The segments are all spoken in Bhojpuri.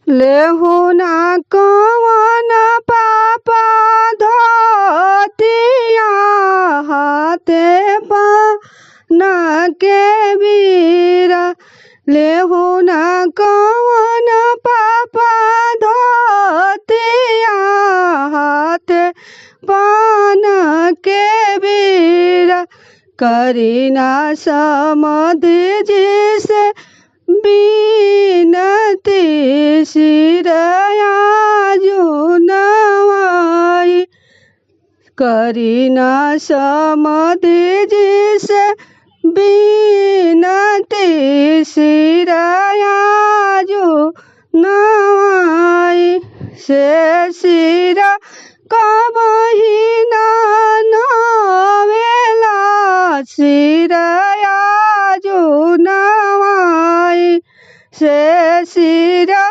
लेहु ना कवन पापा धोतिया हाथे पाना के बीरा। लेहु ना कवन पापा धोतिया हाथे पाना के बीरा। करीना समधि जिसे बीनती सिरया जुनवाई। करीना समधि जिसे बीनती सिरया जुनवाई। से सिरा कबही ना नवेला सिरया जुनवाई। से सिरा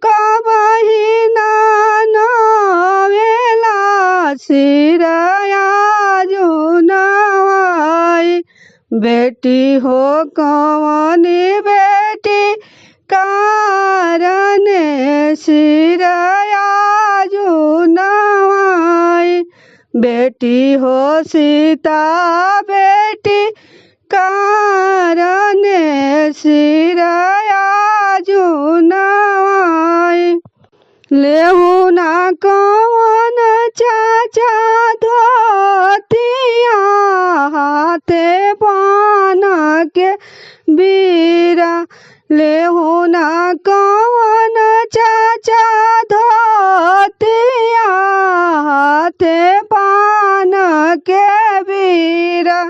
कबही ना नवेला सिरया जुनवाई। बेटी हो कवनी बेटी कारण सिरया जुनवाई। बेटी हो सीता बेटी कारण सिरया जुनवाई। लेहु ना कवन चाचा धोतिया हाथे पाना के बीरा। लेहु ना कवन चाचा धोतिया हाथे पाना के बीरा।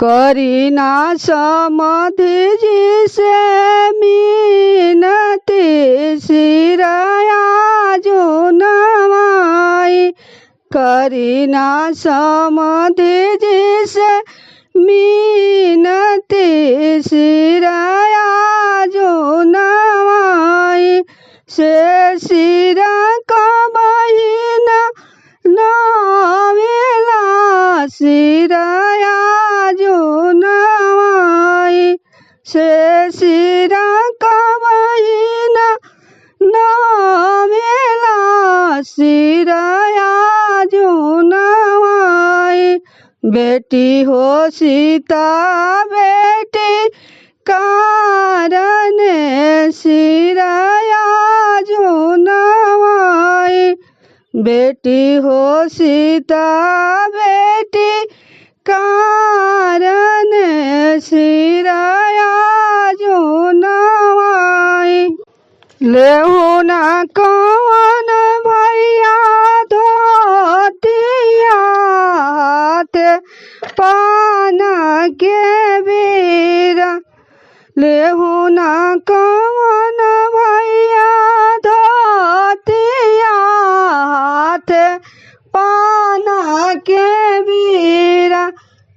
करीना समधि जिसे मीनती सिरया जुनवाई। करीना समधि जिसे मीनती सिरया जुनवाई। से सिरा कबही ना नवेला सिरया जुनवाई। से सिरा कबही ना नवेला सिरया जुनवाई। बेटी हो सीता बेटी कारण सिरया जुनवाई। बेटी हो सीता बेटी कारण सिरया जुनवाई। लेहु ना कवन भैया धोतिया हाथे पाना के बीरा। लेहु ना कवन भैया धोतिया हाथे पाना के बीरा।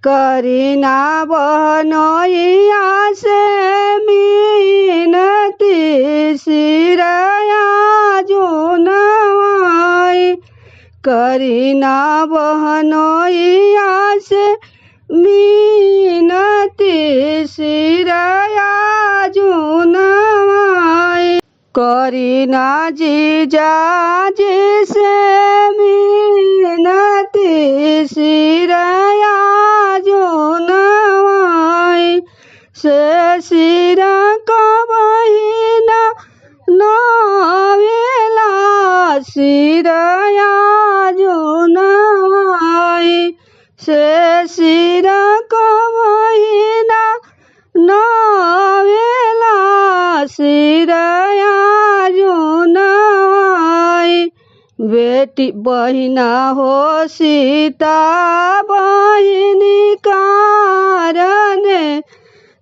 करीना बहनोइया से मीनती सिरया जुनवाई। करीना बहनोइया से मीनती सिरया जुनवाई। करीना जीजा जिसे मीनती सिरया जुनवाई। से सिरा कबही ना नवेला सिरया जुनवाई। से सिरा कबही ना नवेला सिरया जुनवाई। बेटी बहिना हो सीता बहिनी कारण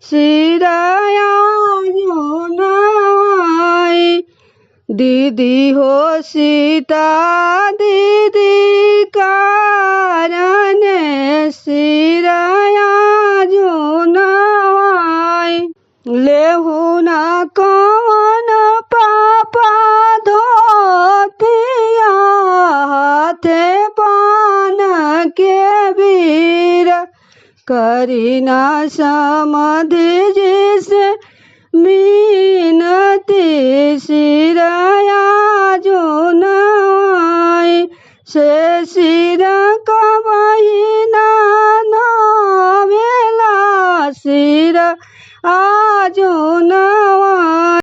सिरया जुनवाई। दीदी हो सीता दीदी कारण सिरया जुनवाई। लेहु ना कवन पापा धोतिया हाथे पाना के बीरा। करीना समधि जिसे मीनती सिरा सिर आजो नवा